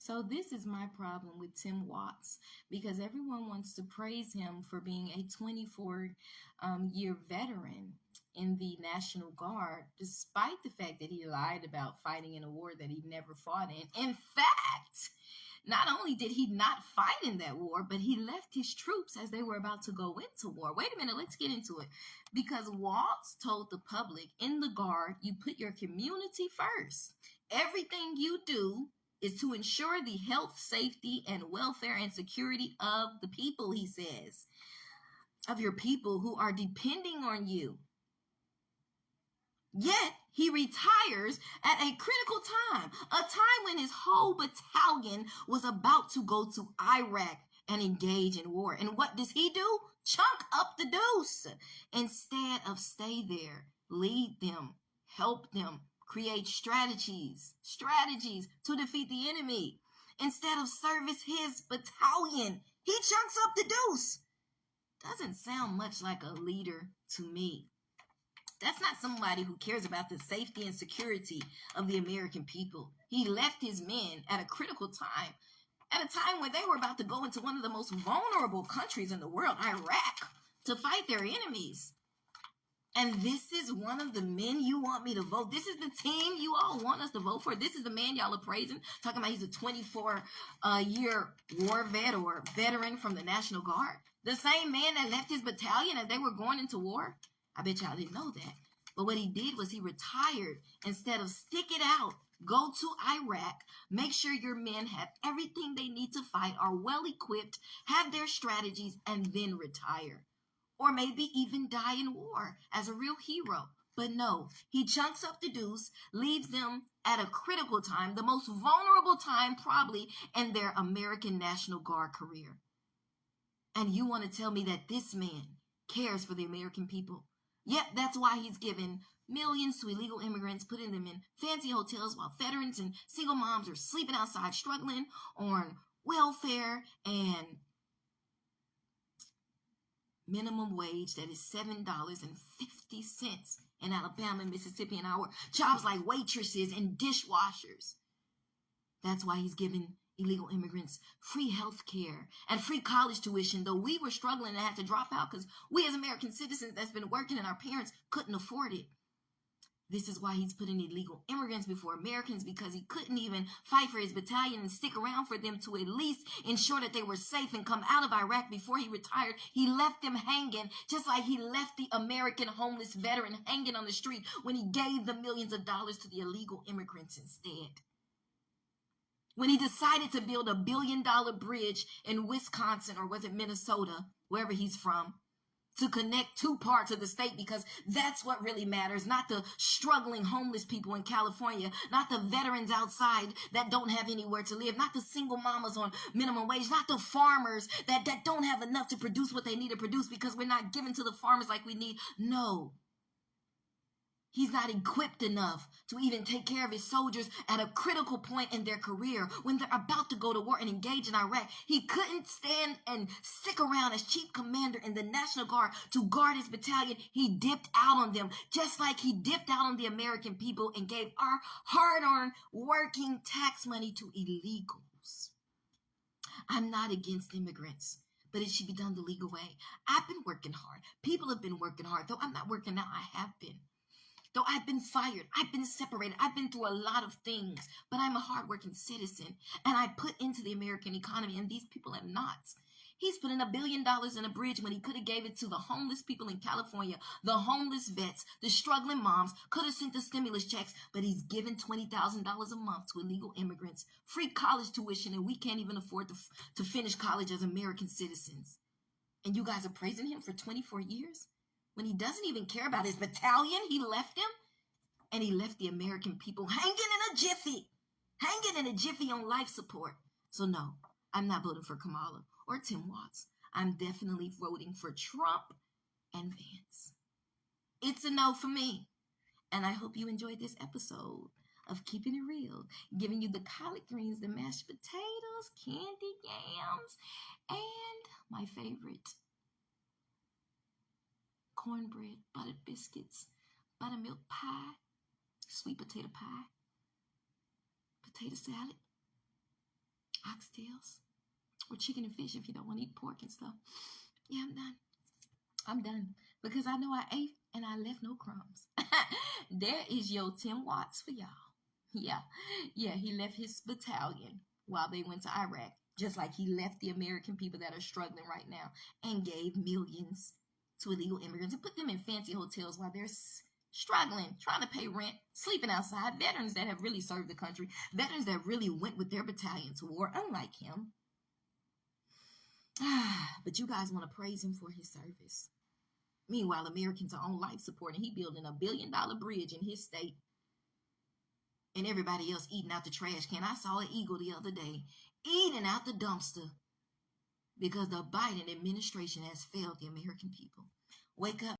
So this is my problem with Tim Watts because everyone wants to praise him for being a 24-year veteran in the National Guard, despite the fact that he lied about fighting in a war that he never fought in. In fact, not only did he not fight in that war, but he left his troops as they were about to go into war. Wait a minute, let's get into it. Because Walz told the public, in the Guard, you put your community first. Everything you do is to ensure the health, safety, and welfare and security of the people, he says, of your people who are depending on you. Yet he retires at a critical time, a time when his whole battalion was about to go to Iraq and engage in war. And what does he do? Chunk up the deuce. Instead of stay there, lead them, help them, create strategies to defeat the enemy. Instead of service his battalion, he chunks up the deuce. Doesn't sound much like a leader to me. That's not somebody who cares about the safety and security of the American people. He left his men at a critical time, at a time when they were about to go into one of the most vulnerable countries in the world, Iraq, to fight their enemies. And this is one of the men you want me to vote. This is the team you all want us to vote for. This is the man y'all are praising, talking about he's a 24-year war vet or veteran from the National Guard. The same man that left his battalion as they were going into war. I bet y'all didn't know that. But what he did was he retired. Instead of stick it out, go to Iraq, make sure your men have everything they need to fight, are well equipped, have their strategies, and then retire. Or maybe even die in war as a real hero. But no, he chunks up the deuce, leaves them at a critical time, the most vulnerable time probably in their American National Guard career. And you want to tell me that this man cares for the American people? Yep, that's why he's given millions to illegal immigrants, putting them in fancy hotels while veterans and single moms are sleeping outside, struggling on welfare and minimum wage that is $7.50 in Alabama and Mississippi an hour. Jobs like waitresses and dishwashers. That's why he's giving illegal immigrants free health care and free college tuition, though we were struggling and had to drop out because we as American citizens that's been working and our parents couldn't afford it. This is why he's putting illegal immigrants before Americans, because he couldn't even fight for his battalion and stick around for them to at least ensure that they were safe and come out of Iraq before he retired. He left them hanging, just like he left the American homeless veteran hanging on the street when he gave the millions of dollars to the illegal immigrants instead. When he decided to build a $1 billion bridge in Wisconsin, or was it Minnesota, wherever he's from, to connect two parts of the state, because that's what really matters, not the struggling homeless people in California, not the veterans outside that don't have anywhere to live, not the single mamas on minimum wage, not the farmers that don't have enough to produce what they need to produce because we're not giving to the farmers like we need. No. He's not equipped enough to even take care of his soldiers at a critical point in their career when they're about to go to war and engage in Iraq. He couldn't stand and stick around as chief commander in the National Guard to guard his battalion. He dipped out on them, just like he dipped out on the American people and gave our hard-earned working tax money to illegals. I'm not against immigrants, but it should be done the legal way. I've been working hard. People have been working hard. Though I'm not working now, I have been. Though I've been fired, I've been separated, I've been through a lot of things, but I'm a hardworking citizen, and I put into the American economy, and these people have not. He's putting $1 billion in a bridge when he could have gave it to the homeless people in California, the homeless vets, the struggling moms, could have sent the stimulus checks, but he's given $20,000 a month to illegal immigrants, free college tuition, and we can't even afford to finish college as American citizens. And you guys are praising him for 24 years? When he doesn't even care about his battalion, he left him, and he left the American people hanging in a jiffy on life support. So no, I'm not voting for Kamala or Tim Watts. I'm definitely voting for Trump and Vance. It's a no for me. And I hope you enjoyed this episode of Keeping It Real, giving you the collard greens, the mashed potatoes, candy yams, and my favorite, cornbread, buttered biscuits, buttermilk pie, sweet potato pie, potato salad, oxtails or chicken and fish if you don't want to eat pork and stuff. Yeah, I'm done. I'm done because I know I ate and I left no crumbs. There is your 10 watts for y'all. Yeah, he left his battalion while they went to Iraq, just like he left the American people that are struggling right now and gave millions to illegal immigrants and put them in fancy hotels while they're struggling, trying to pay rent, sleeping outside. Veterans that have really served the country, veterans that really went with their battalion to war, unlike him. But you guys want to praise him for his service. Meanwhile, Americans are on life support and he building $1 billion bridge in his state. And everybody else eating out the trash can. I saw an eagle the other day eating out the dumpster because the Biden administration has failed the American people. Wake up.